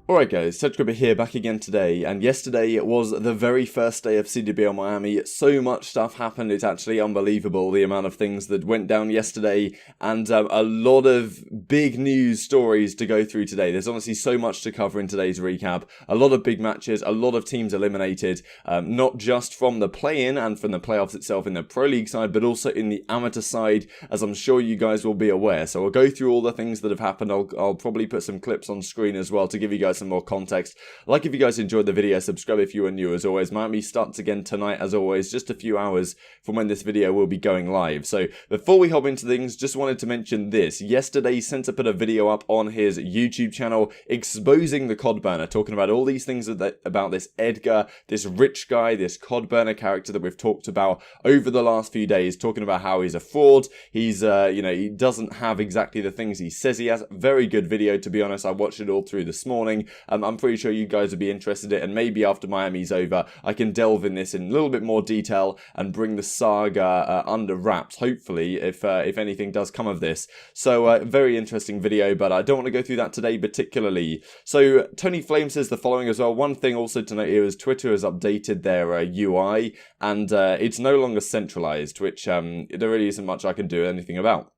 Alright guys, TJHaLy here, back again today, and yesterday was the very first day of CWL Miami. So much stuff happened, it's actually unbelievable the amount of things that went down yesterday, and a lot of big news stories to go through today. There's honestly so much to cover in today's recap, a lot of big matches, a lot of teams eliminated, not just from the play-in and from the playoffs itself in the Pro League side, but also in the amateur side, as I'm sure you guys will be aware. So I'll go through all the things that have happened. I'll probably put some clips on screen as well to give you guys some more context. Like if you guys enjoyed the video, subscribe if you are new as always. Miami starts again tonight as always, just a few hours from when this video will be going live. So before we hop into things, just wanted to mention this. Yesterday, Senta put a video up on his YouTube channel exposing the COD burner, talking about all these things about this Edgar, this rich guy, this COD burner character that we've talked about over the last few days, talking about how he's a fraud. He's, he doesn't have exactly the things he says he has. Very good video, to be honest. I watched it all through this morning. I'm pretty sure you guys would be interested in it, and maybe after Miami's over, I can delve in this in a little bit more detail and bring the saga under wraps, hopefully, if anything does come of this. So, very interesting video, but I don't want to go through that today particularly. So, Tony Flame says the following as well. One thing also to note here is Twitter has updated their UI, and it's no longer centralized, which there really isn't much I can do anything about.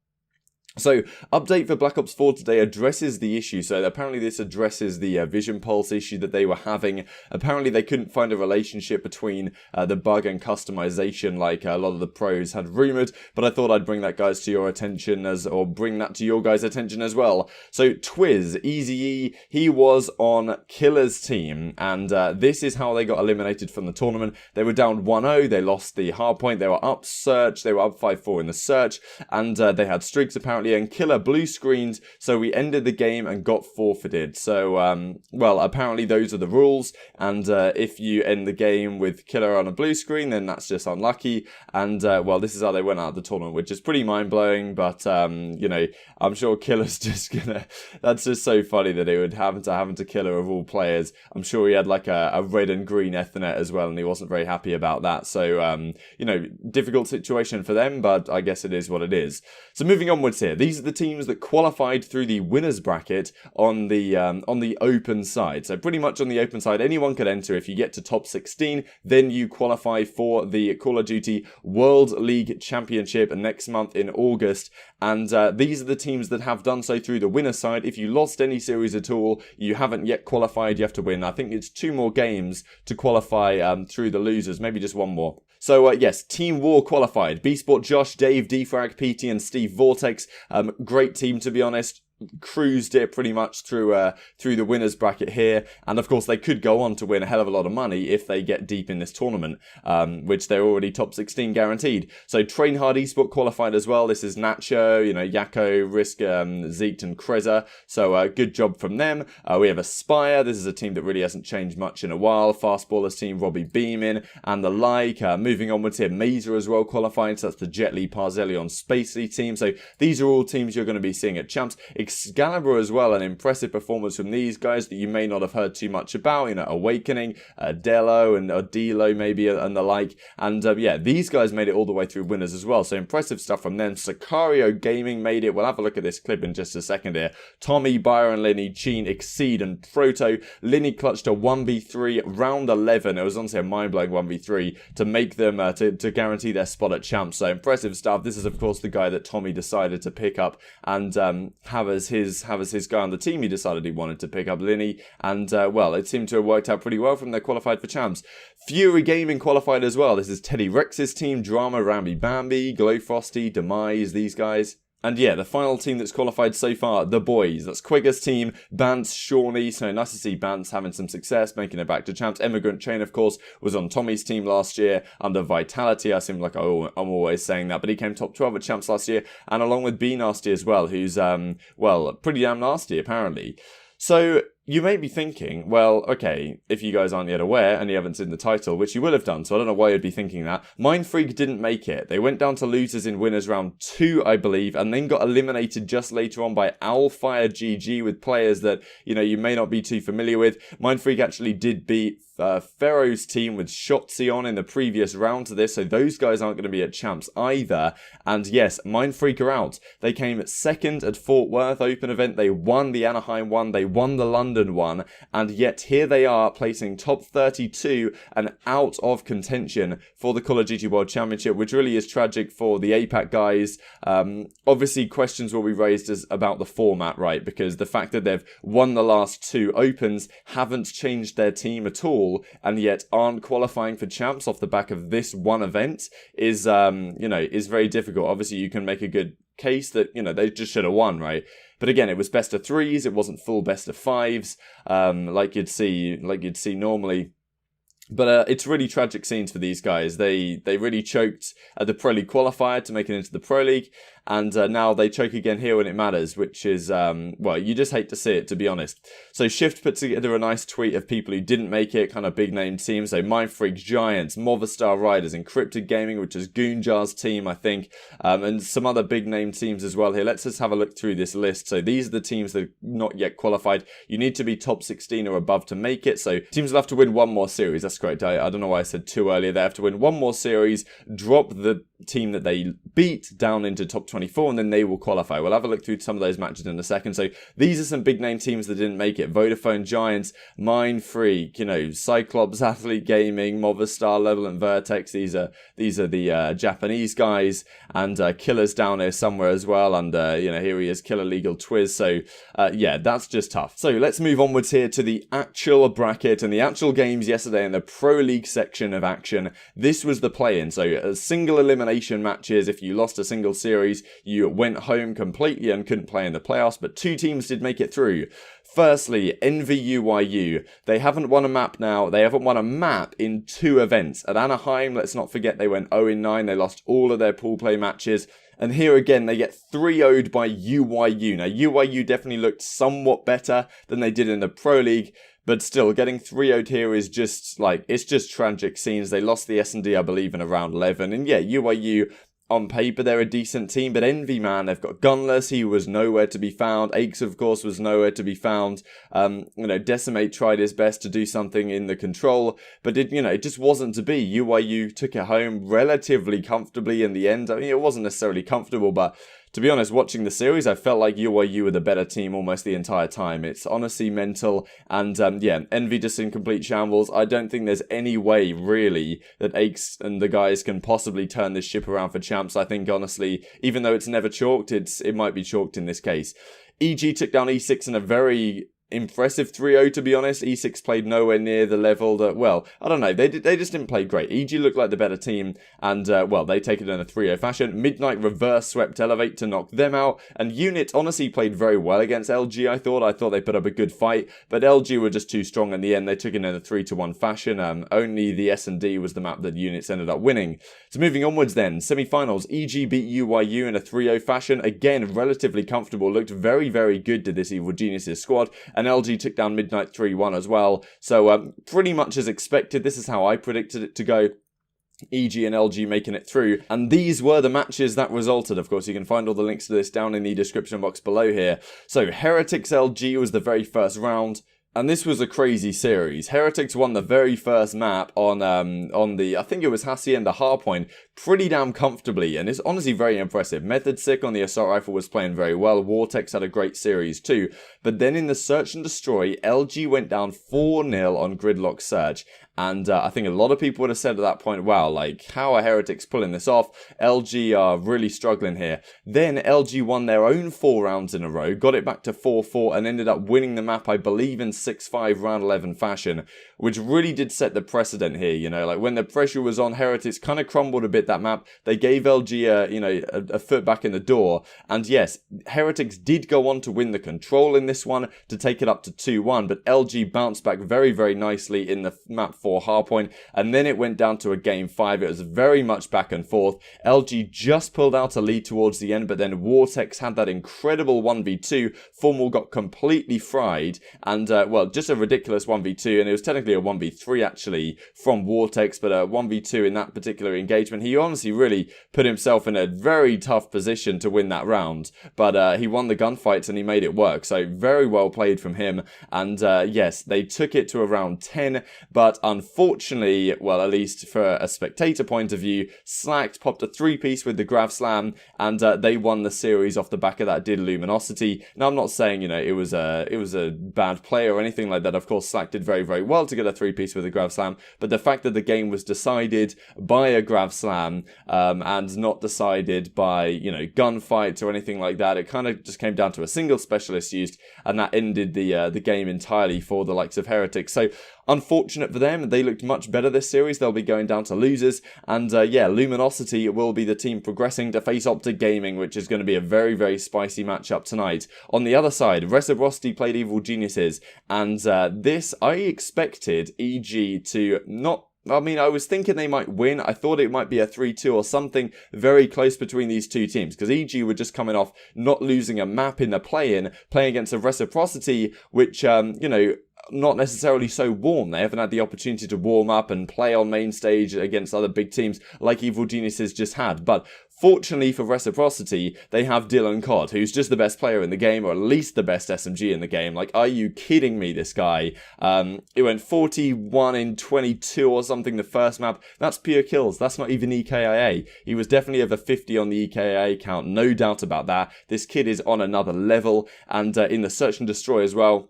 So, update for Black Ops 4 today addresses the issue. So, apparently this addresses the Vision Pulse issue that they were having. Apparently they couldn't find a relationship between the bug and customization like a lot of the pros had rumoured. But I thought I'd bring that guys to your attention or bring that to your guys' attention as well. So, Twiz, Eazy-E, he was on Killer's team. And this is how they got eliminated from the tournament. They were down 1-0. They lost the hardpoint. They were up search. They were up 5-4 in the search. And they had streaks apparently. And Killer blue screened, so we ended the game and got forfeited. So, well, apparently those are the rules, and if you end the game with Killer on a blue screen, then that's just unlucky, and, well, this is how they went out of the tournament, which is pretty mind-blowing, but, I'm sure Killer's just gonna, that's just so funny that it would happen to Killer of all players. I'm sure he had, like, a red and green Ethernet as well, and he wasn't very happy about that, so, difficult situation for them, but I guess it is what it is. So, moving onwards here. These are the teams that qualified through the winners bracket on the open side. So pretty much on the open side, anyone could enter. If you get to top 16, then you qualify for the Call of Duty World League Championship next month in August. And these are the teams that have done so through the winners side. If you lost any series at all, you haven't yet qualified. You have to win. I think it's 2 more games to qualify through the losers. Maybe just 1 more. So, yes, Team War qualified. B-Sport, Josh, Dave, Defrag, PT, and Steve Vortex. Great team, to be honest. Cruised it pretty much through the winners bracket here, and of course they could go on to win a hell of a lot of money if they get deep in this tournament, which they're already top 16 guaranteed. So Train Hard Esport qualified as well. This is Nacho, Yako, Risk, Zeke, and Kreza. So good job from them. We have Aspire. This is a team that really hasn't changed much in a while. Fastballers team, Robbie Beeman and the like. Moving onwards here, Mazer as well qualifying. So that's the JetLi, Parzellion, Spacely team. So these are all teams you're going to be seeing at Champs. Excalibur as well, an impressive performance from these guys that you may not have heard too much about, Awakening, Delo and Odilo maybe and the like, and yeah, these guys made it all the way through winners as well, so impressive stuff from them. Sicario Gaming made it. We'll have a look at this clip in just a second here. Tommy, Byron, Lenny, Cheen, Exceed and Proto. Lenny clutched a 1v3 round 11. It was honestly a mind-blowing 1v3 to make them to guarantee their spot at Champs, so impressive stuff. This is of course the guy that Tommy decided to pick up and have as his guy on the team. He decided he wanted to pick up Linny, and well, it seemed to have worked out pretty well from their qualified for Champs. Fury Gaming qualified as well. This is Teddy Rex's team, Drama, Ramby Bambi, Glow Frosty, Demise, these guys. And yeah, the final team that's qualified so far, the boys. That's Quigger's team, Bance, Shawnee. So nice to see Bance having some success, making it back to Champs. Emigrant Chain, of course, was on Tommy's team last year under Vitality. I seem like I'm always saying that, but he came top 12 at Champs last year. And along with B Nasty as well, who's, well, pretty damn nasty, apparently. So you may be thinking, well, okay, if you guys aren't yet aware and you haven't seen the title, which you will have done, so I don't know why you'd be thinking that, Mindfreak didn't make it. They went down to losers in winners round 2, I believe, and then got eliminated just later on by Owlfire GG with players that, you may not be too familiar with. Mindfreak actually did beat Pharaoh's team with Shotzi on in the previous round to this, so those guys aren't going to be at champs either. And yes, Mindfreak are out. They came second at Fort Worth Open event, they won the Anaheim one, they won the London one, and yet here they are placing top 32 and out of contention for the Call of Duty World Championship, which really is tragic for the APAC guys. Obviously, questions will be raised about the format, right? Because the fact that they've won the last 2 Opens, haven't changed their team at all, and yet aren't qualifying for champs off the back of this one event is, is very difficult. Obviously, you can make a good case that, they just should have won, right? But again, it was best of 3s. It wasn't full best of 5s, like you'd see normally. But it's really tragic scenes for these guys. They really choked at the Pro League qualifier to make it into the Pro League. And now they choke again here when it matters, which is, you just hate to see it, to be honest. So Shift put together a nice tweet of people who didn't make it, kind of big name teams. So Mindfreak, Giants, Movistar Riders, Encrypted Gaming, which is Goonjar's team, I think, and some other big name teams as well here. Let's just have a look through this list. So these are the teams that are not yet qualified. You need to be top 16 or above to make it. So teams will have to win one more series. That's correct. I don't know why I said 2 earlier. They have to win one more series, drop the team that they beat down into top 24, and then they will qualify. We'll have a look through some of those matches in a second. So these are some big name teams that didn't make it. Vodafone, Giants, Mindfreak, Cyclops, Athlete Gaming, Movistar, Level, and Vertex. These are the Japanese guys, and Killer's down here somewhere as well, and here he is, Killer Legal Twiz. So that's just tough. So let's move onwards here to the actual bracket and the actual games yesterday in the Pro League section of action. This was the play-in, so a single elimination matches. If you lost a single series, you went home completely and couldn't play in the playoffs, but 2 teams did make it through. Firstly, EnVy UYU. They haven't won a map now. They haven't won a map in 2 events. At Anaheim, let's not forget, they went 0-9. They lost all of their pool play matches. And here again, they get 3-0'd by UYU. Now, UYU definitely looked somewhat better than they did in the Pro League, but still, getting 3-0'd here is just, it's just tragic scenes. They lost the S&D, I believe, in around 11. And yeah, UYU, on paper, they're a decent team, but EnVy, man, they've got Gunless, he was nowhere to be found. Aches, of course, was nowhere to be found. Decimate tried his best to do something in the control, but it just wasn't to be. UYU took it home relatively comfortably in the end. I mean, it wasn't necessarily comfortable, but to be honest, watching the series, I felt like UYU were the better team almost the entire time. It's honestly mental, and EnVy just in complete shambles. I don't think there's any way, really, that Aches and the guys can possibly turn this ship around for champs. I think, honestly, even though it's never chalked, it might be chalked in this case. EG took down E6 in a very impressive 3-0, to be honest. E6 played nowhere near the level that, I don't know, they just didn't play great. EG looked like the better team, and they take it in a 3-0 fashion. Midnight reverse swept Elevate to knock them out, and Unit honestly played very well against LG. I thought they put up a good fight, but LG were just too strong in the end. They took it in a 3-1 fashion. Only the S&D was the map that Units ended up winning. So moving onwards then, semi-finals, EG beat UYU in a 3-0 fashion. Again, relatively comfortable, looked very, very good to this Evil Geniuses squad. And LG took down Midnight 3-1 as well. So pretty much as expected. This is how I predicted it to go. EG and LG making it through. And these were the matches that resulted. Of course, you can find all the links to this down in the description box below here. So Heretics LG was the very first round. And this was a crazy series. Heretics won the very first map on the, I think it was Hacienda Hardpoint, pretty damn comfortably, and it's honestly very impressive. Method Sick on the Assault Rifle was playing very well. Vortex had a great series too. But then in the Search and Destroy, LG went down 4-0 on Gridlock Search. And I think a lot of people would have said at that point, wow, how are Heretics pulling this off? LG are really struggling here. Then LG won their own 4 rounds in a row, got it back to 4-4, and ended up winning the map, I believe, in 6-5 round 11 fashion, which really did set the precedent here. When the pressure was on, Heretics kind of crumbled a bit that map. They gave LG a foot back in the door. And yes, Heretics did go on to win the control in this one to take it up to 2-1, but LG bounced back very, very nicely in the map 4 4 hardpoint, and then it went down to a game 5. It was very much back and forth. LG just pulled out a lead towards the end, but then Vortex had that incredible 1v2. Formal got completely fried, and well, just a ridiculous 1v2, and it was technically a 1v3 actually from Vortex, but a 1v2 in that particular engagement. He honestly really put himself in a very tough position to win that round, but he won the gunfights and he made it work, so very well played from him. And yes, they took it to around 10, but unfortunately, well, at least for a spectator point of view, Slacked popped a 3-piece with the Grav Slam, and they won the series off the back of that. Did Luminosity. Now, I'm not saying, you know, it was a bad play or anything like that. Of course, Slack did very, very well to get a 3-piece with a Grav Slam, but the fact that the game was decided by a Grav Slam and not decided by, you know, gunfights or anything like that, it kind of just came down to a single specialist used, and that ended the game entirely for the likes of Heretics. So unfortunate for them. They looked much better this series. They'll be going down to losers, and yeah, Luminosity will be the team progressing to face OpTic Gaming, which is going to be a very, very spicy matchup tonight. On the other side, Reciprocity played Evil Geniuses, and this, I expected EG to not... I mean, I was thinking they might win. I thought it might be a 3-2 or something very close between these two teams, because EG were just coming off not losing a map in the play-in, playing against a Reciprocity, which, you know, not necessarily so warm. They haven't had the opportunity to warm up and play on main stage against other big teams like Evil Geniuses just had. But fortunately for Reciprocity, they have Dylan Cod, who's just the best player in the game, or at least the best SMG in the game. Like, are you kidding me, this guy? It went 41 in 22 or something the first map. That's pure kills. That's not even EKIA. He was definitely over 50 on the EKIA count, no doubt about that. This kid is on another level, and in the Search and Destroy as well.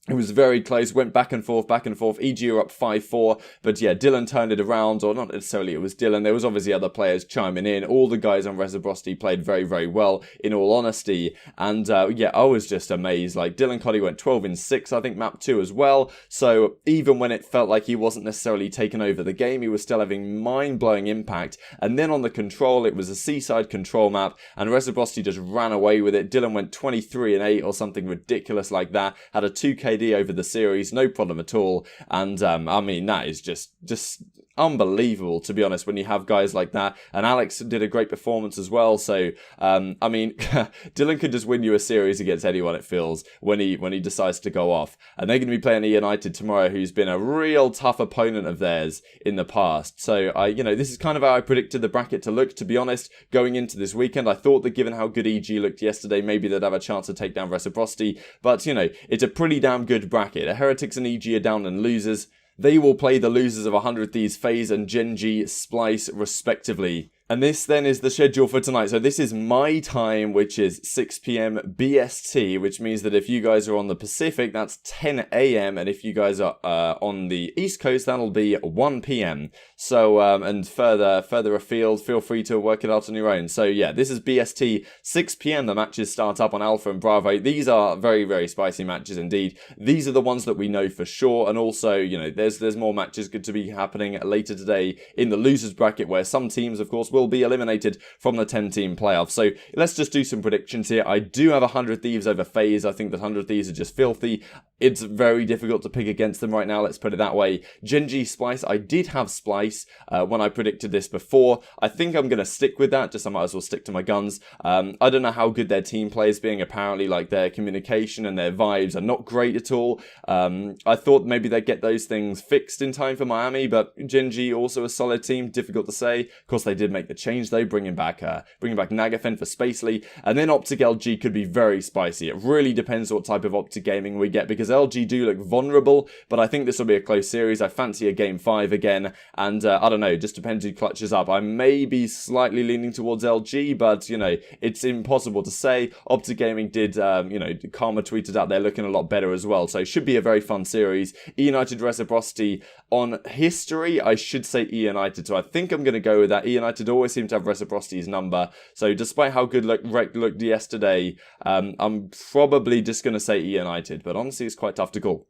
It was very close, went back and forth, EG were up 5-4, but yeah, Dylan turned it around, or not necessarily it was Dylan, there was obviously other players chiming in. All the guys on Reciprocity played very, very well, in all honesty, and yeah, I was just amazed. Like, Dylan Coddy went 12 in 6, I think map 2 as well, so even when it felt like he wasn't necessarily taking over the game, he was still having mind-blowing impact. And then on the control, it was a seaside control map, and Reciprocity just ran away with it. Dylan went 23 in 8 or something ridiculous like that, had a 2k over the series, no problem at all, and I mean, that is just unbelievable, to be honest, when you have guys like that. And Alex did a great performance as well, so I mean, Dylan could just win you a series against anyone, it feels, when he decides to go off. And they're going to be playing United tomorrow, who's been a real tough opponent of theirs in the past. So you know, this is kind of how I predicted the bracket to look, to be honest, going into this weekend. I thought that given how good EG looked yesterday, maybe they'd have a chance to take down Reciprocity, but you know, it's a pretty damn good bracket. Heretics and EG are down and losers. They will play the losers of 100 Thieves FaZe and Gen.G Splice respectively. And this then is the schedule for tonight. So this is my time, which is 6 p.m. BST, which means that if you guys are on the Pacific, that's 10 a.m. And if you guys are on the East Coast, that'll be 1 p.m. So, and further afield, feel free to work it out on your own. So yeah, this is BST, 6 p.m. The matches start up on Alpha and Bravo. These are very, very spicy matches indeed. These are the ones that we know for sure. And also, you know, there's more matches good to be happening later today in the losers bracket, where some teams, of course, will be eliminated from the 10-team playoff. So let's just do some predictions here. I do have 100 Thieves over FaZe. I think that 100 Thieves are just filthy. It's very difficult to pick against them right now, let's put it that way. Gen.G Splice, I did have Splice when I predicted this before. I think I'm going to stick with that, just I might as well stick to my guns. I don't know how good their team play is being. Apparently, like, their communication and their vibes are not great at all. I thought maybe they'd get those things fixed in time for Miami, but Gen.G also a solid team, difficult to say. Of course, they did make the change though, bringing back Nagafen for Spacely, and then OpTic LG could be very spicy. It really depends what type of OpTic gaming we get, because LG do look vulnerable, but I think this will be a close series. I fancy a game 5 again, and I don't know, just depends who clutches up. I may be slightly leaning towards LG, but you know, it's impossible to say. OpTic Gaming did, you know, Karma tweeted out they're looking a lot better as well, so it should be a very fun series. E United Reciprocity, on history, I should say E United, so I think I'm going to go with that. E United always seem to have Reciprocity's number, so despite how good Rec looked yesterday, I'm probably just going to say E United, but honestly it's quite tough to call.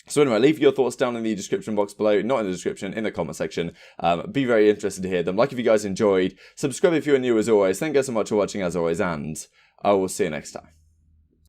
So anyway, leave your thoughts down in the description box below, not in the description, in the comment section. Be very interested to hear them. Like if you guys enjoyed, subscribe if you are new as always. Thank you guys so much for watching as always, and I will see you next time.